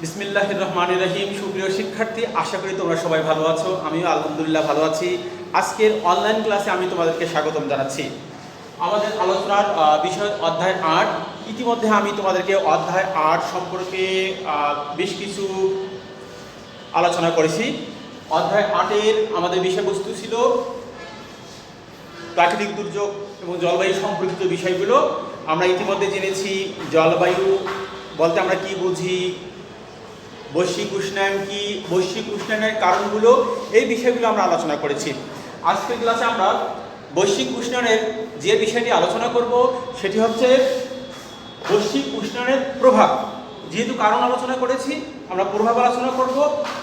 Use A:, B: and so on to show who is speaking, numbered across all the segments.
A: বিসমিল্লাহির রহমানির রহিম। সুপ্রিয় শিক্ষার্থী, আশা করি তোমরা সবাই ভালো আছো। আমিও আলহামদুলিল্লাহ ভালো আছি। আজকের অনলাইন ক্লাসে আমি তোমাদেরকে স্বাগতম জানাচ্ছি। আমাদের আলোচনার বিষয় অধ্যায় ৮। ইতিমধ্যে আমি তোমাদেরকে অধ্যায় ৮ সম্পর্কে বেশ কিছু আলোচনা করেছি। অধ্যায় ৮-এর আমাদের বিষয়বস্তু ছিল প্রাকৃতিক দুর্যোগ এবং জলবায়ু সম্পর্কিত বিষয়গুলো। আমরা ইতিমধ্যে জেনেছি জলবায়ু বলতে আমরা কি বুঝি, বৈশ্বিক উষ্ণায়ন কি, বৈশ্বিক উষ্ণায়নের কারণগুলো, এই বিষয়গুলো আমরা আলোচনা করেছি। আজকের ক্লাসে আমরা বৈশ্বিক উষ্ণায়নের যে বিষয়টি আলোচনা করব সেটি হচ্ছে বৈশ্বিক উষ্ণায়নের প্রভাব। যেহেতু কারণ আলোচনা করেছি, আমরা প্রভাব আলোচনা করব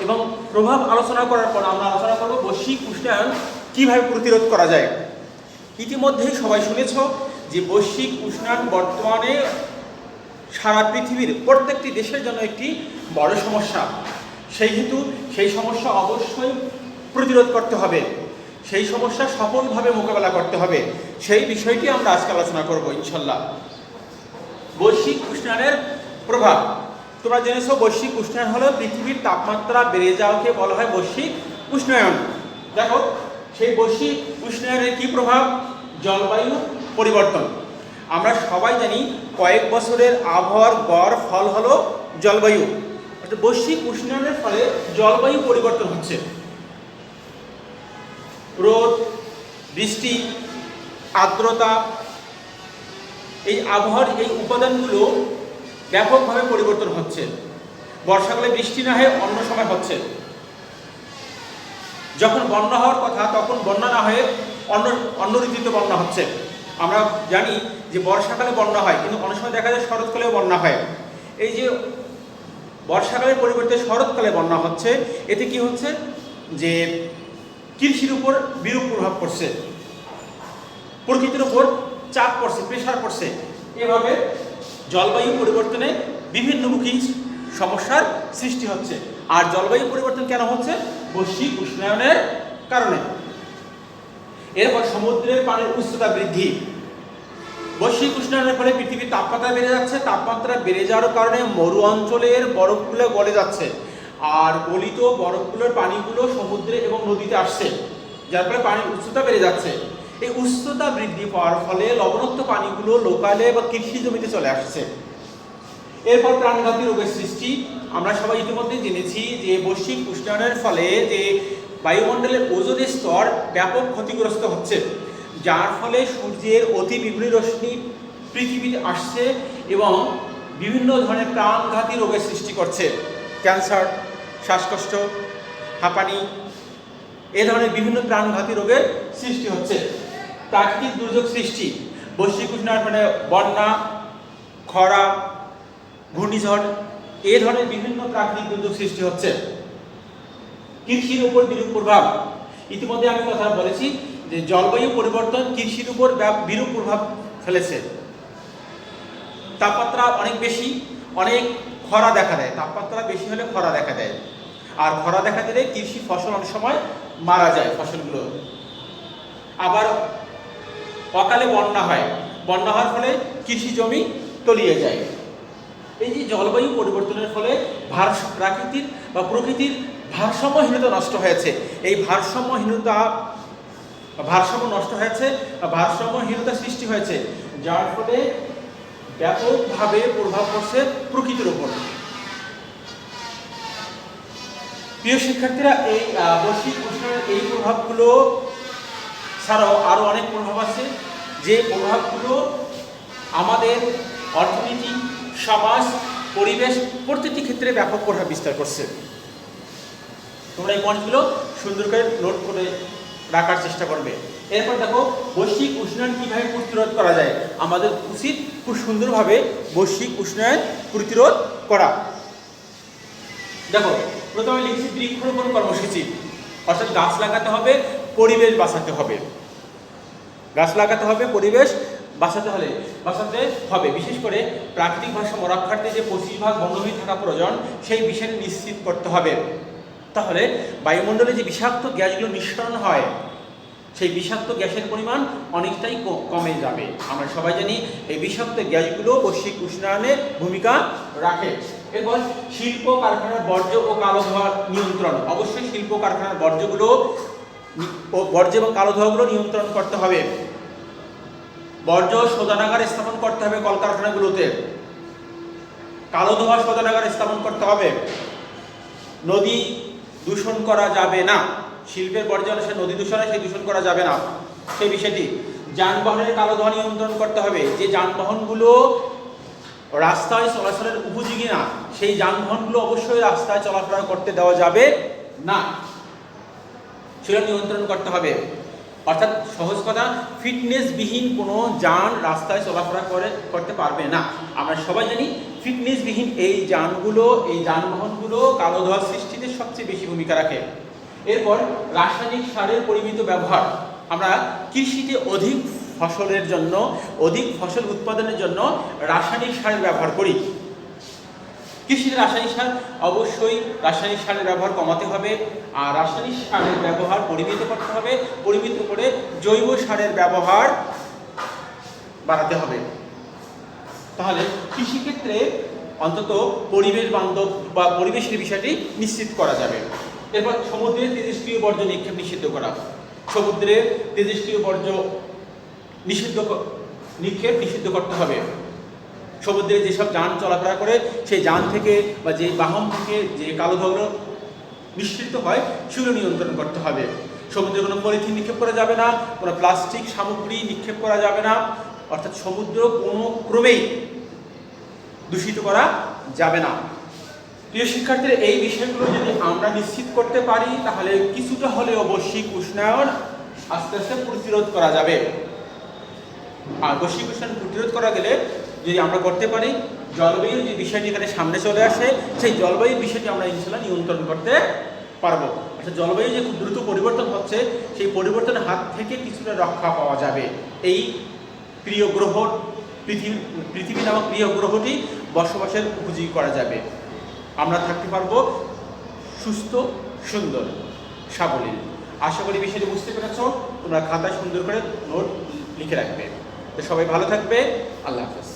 A: এবং প্রভাব আলোচনা করার পর আমরা আলোচনা করব বৈশ্বিক উষ্ণায়ন কীভাবে প্রতিরোধ করা যায়। ইতিমধ্যেই সবাই শুনেছ যে বৈশ্বিক উষ্ণায়ন বর্তমানে সারা পৃথিবীর প্রত্যেকটি দেশের জন্য একটি বড় সমস্যা। সেহেতু সেই সমস্যা অবশ্যই প্রতিরোধ করতে হবে, সেই সমস্যা সফলভাবে মোকাবেলা করতে হবে। সেই বিষয়টি আমরা আজকে আলোচনা করব ইনশাল্লাহ। বৈশ্বিক উষ্ণায়নের প্রভাব। তোমরা জেনেছো বৈশ্বিক উষ্ণায়ন হলো পৃথিবীর তাপমাত্রা বেড়ে যাওয়াকে বলা হয় বৈশ্বিক উষ্ণায়ন। দেখো সেই বৈশ্বিক উষ্ণায়নের কি প্রভাব? জলবায়ু পরিবর্তন। আমরা সবাই জানি কয়েক বছরের আবহাওয়ার গড় ফল হলো জলবায়ু। অর্থাৎ বৈশ্বিক উষ্ণায়নের ফলে জলবায়ু পরিবর্তন হচ্ছে। রোদ, বৃষ্টি, আর্দ্রতা, এই আবহাওয়ার এই উপাদানগুলো ব্যাপকভাবে পরিবর্তন হচ্ছে। বর্ষাকালে বৃষ্টি না হয়ে অন্য সময় হচ্ছে। যখন বন্যা হওয়ার কথা তখন বন্যা না হয়ে অন্য ঋতুতে বন্যা হচ্ছে। আমরা জানি যে বর্ষাকালে বন্যা হয়, কিন্তু অনেক সময় দেখা যায় শরৎকালেও বন্যা হয়। এই যে বর্ষাকালের পরিবর্তে শরৎকালে বন্যা হচ্ছে, এতে কি হচ্ছে যে কৃষির উপর বিরূপ প্রভাব পড়ছে, প্রকৃতির উপর চাপ পড়ছে, প্রেশার পড়ছে। এভাবে জলবায়ু পরিবর্তনে বিভিন্নমুখী সমস্যার সৃষ্টি হচ্ছে। আর জলবায়ু পরিবর্তন কেন হচ্ছে? বৈশ্বিক উষ্ণায়নের কারণে। এরপর সমুদ্রের পানির উচ্চতা বৃদ্ধি। বৈশ্বিক উষ্ণায়নের ফলে পৃথিবীর তাপমাত্রা বেড়ে যাচ্ছে। তাপমাত্রা বেড়ে যাওয়ার কারণে মরু অঞ্চলের বরফগুলো গলে যাচ্ছে, আর গলিত বরফগুলোর পানিগুলো সমুদ্রে এবং নদীতে আসছে, যার ফলে পানির উচ্চতা বেড়ে যাচ্ছে। এই উচ্চতা বৃদ্ধি পাওয়ার ফলে লবণাক্ত পানিগুলো লোকালে বা কৃষি জমিতে চলে আসছে। এরপর প্রাণঘাতী রোগের সৃষ্টি। আমরা সবাই ইতিমধ্যে জেনেছি যে বৈশ্বিক উষ্ণায়নের ফলে যে বায়ুমণ্ডলের ওজোনের স্তর ব্যাপক ক্ষতিগ্রস্ত হচ্ছে, যার ফলে সূর্যের অতি বিপরীত রশ্মি পৃথিবীতে আসছে এবং বিভিন্ন ধরনের প্রাণঘাতী রোগের সৃষ্টি করছে। ক্যান্সার, শ্বাসকষ্ট, হাঁপানি, এ ধরনের বিভিন্ন প্রাণঘাতী রোগের সৃষ্টি হচ্ছে। প্রাকৃতিক দুর্যোগ সৃষ্টি। বৈশ্বিক উষ্ণায়নের ফলে বন্যা, খরা, ঘূর্ণিঝড়, এ ধরনের বিভিন্ন প্রাকৃতিক দুর্যোগ সৃষ্টি হচ্ছে। কৃষির উপর বিরূপ প্রভাব। ইতিমধ্যে আমি কথা বলেছি যে জলবায়ু পরিবর্তন কৃষির উপর বিরূপ প্রভাব ফেলেছে। তাপমাত্রা অনেক বেশি, অনেক খরা দেখা দেয়। তাপমাত্রা বেশি হলে খরা দেখা দেয়, আর খরা দেখা দিলে কৃষি ফসল অনেক সময় মারা যায় ফসলগুলো। আবার অকালে বন্যা হয়, বন্যা হওয়ার ফলে কৃষি জমি তলিয়ে যায়। এই যে জলবায়ু পরিবর্তনের ফলে প্রকৃতির ভারসাম্যহীনতা নষ্ট হয়েছে। এই ভারসাম্য নষ্ট হয়েছে, ভারসাম্যহীনতা সৃষ্টি হয়েছে, যার ফলে ব্যাপকভাবে প্রভাব পড়ছে প্রকৃতির উপর। প্রিয় শিক্ষার্থীরা, এই বৈশ্বিক উষ্ণায়নের এই প্রভাবগুলো ছাড়াও আরও অনেক প্রভাব আছে, যে প্রভাবগুলো আমাদের অর্থনীতি, সমাজ, পরিবেশ প্রতিটি ক্ষেত্রে ব্যাপক প্রভাব বিস্তার করছে। তোমরা এই পয়েন্টগুলো সুন্দর করে নোট করে রাখার চেষ্টা করবে। এরপর দেখো বৈশ্বিক উষ্ণায়ন কীভাবে প্রতিরোধ করা যায়। আমাদের উচিত খুব সুন্দরভাবে বৈশ্বিক উষ্ণায়ন প্রতিরোধ করা। দেখো প্রথমে লিখছি বৃক্ষরোপণ কর্মসূচি, অর্থাৎ গাছ লাগাতে হবে, পরিবেশ বাঁচাতে হবে। গাছ লাগাতে হবে, পরিবেশ বাঁচাতে হবে। বিশেষ করে প্রাকৃতিক ভারসাম্য রক্ষার্থে যে 25% বনভূমি থাকা প্রয়োজন, সেই বিষয়টি নিশ্চিত করতে হবে। তাহলে বায়ুমণ্ডলে যে বিষাক্ত গ্যাসগুলো নিঃসরণ হয় সেই বিষাক্ত গ্যাসের পরিমাণ অনেকটাই কমে যাবে। আমরা সবাই জানি এই বিষাক্ত গ্যাসগুলো বৈশ্বিক উষ্ণায়নে ভূমিকা রাখে। এরপর শিল্প কারখানার বর্জ্য ও কালো ধোঁয়া নিয়ন্ত্রণ। অবশ্যই শিল্প কারখানার বর্জ্য এবং কালো ধোঁয়াগুলো নিয়ন্ত্রণ করতে হবে। বর্জ্য শোধনাগার স্থাপন করতে হবে কলকারখানাগুলোতে, কালো ধোঁয়া শোধনাগার স্থাপন করতে হবে। নদী দূষণ করা যাবে না, শিল্পের বর্জ্য অনুসারে নদী দূষণ হয়, সেই দূষণ করা যাবে না, সেই বিষয়টি। যানবাহনের কালো ধোঁয়া নিয়ন্ত্রণ করতে হবে। যে যানবাহনগুলো রাস্তায় চলাচলের উপযোগী না, সেই যানবাহনগুলো অবশ্যই রাস্তায় চলাফেরা করতে দেওয়া যাবে না, সেটা নিয়ন্ত্রণ করতে হবে। অর্থাৎ সহজ কথা, ফিটনেসবিহীন কোনো যান রাস্তায় চলাফেরা করতে পারবে না। আমরা সবাই জানি ফিটনেসবিহীন এই যানবাহনগুলো কালো ধোঁয়া সৃষ্টিতে সবচেয়ে বেশি ভূমিকা রাখে। এরপর রাসায়নিক সারের পরিমিত ব্যবহার। আমরা কৃষিতে অধিক ফসল উৎপাদনের জন্য রাসায়নিক সারের ব্যবহার করি। কৃষিতে রাসায়নিক সার অবশ্যই রাসায়নিক সারের ব্যবহার কমাতে হবে, আর রাসায়নিক সারের ব্যবহার পরিমিত করতে হবে। পরিমিত করে জৈব সারের ব্যবহার বাড়াতে হবে। তাহলে কৃষিক্ষেত্রে অন্তত পরিবেশ বান্ধব বা পরিবেশের বিষয়টি নিশ্চিত করা যাবে। এরপর সমুদ্রের তেজস্ক্রিয় বর্জ্য নিক্ষেপ নিষিদ্ধ করা। সমুদ্রের তেজস্ক্রিয় বর্জ্য নিক্ষেপ নিষিদ্ধ করতে হবে। সমুদ্রে যেসব যান চলাফেরা করে সেই যান থেকে বা যে বাহন থেকে যে কালো ধোঁয়া নিঃসৃত হয় সেগুলো নিয়ন্ত্রণ করতে হবে। সমুদ্রে কোনো পলিথিন নিক্ষেপ করা যাবে না, কোনো প্লাস্টিক সামগ্রী নিক্ষেপ করা যাবে না, অর্থাৎ সমুদ্র কোনো ক্রমেই দূষিত করা যাবে না। প্রিয় শিক্ষার্থীরা, এই বিষয়গুলো যদি আমরা নিশ্চিত করতে পারি তাহলে কিছুটা হলেও বৈশ্বিক উষ্ণায়ন আস্তে আস্তে প্রতিরোধ করা যাবে। আর বৈশ্বিক উষ্ণায়ন প্রতিরোধ করা গেলে যদি আমরা করতে পারি, জলবায়ুর যে বিষয়টি এখানে সামনে চলে আসে, সেই জলবায়ুর বিষয়টি আমরা ইনশাআল্লাহ নিয়ন্ত্রণ করতে পারবো। অর্থাৎ জলবায়ু যে খুব দ্রুত পরিবর্তন হচ্ছে, সেই পরিবর্তনের হাত থেকে কিছুটা রক্ষা পাওয়া যাবে। এই প্রিয় গ্রহ পৃথিবী নামক প্রিয় গ্রহটি বসবাসের উপযোগী করা যাবে। আমরা থাকতে পারবো সুস্থ, সুন্দর, সাবলীল। আশা করি বিষয়টি বুঝতে পেরেছ। তোমরা খাতায় সুন্দর করে নোট লিখে রাখবে। তো সবাই ভালো থাকবে। আল্লাহ হাফেজ।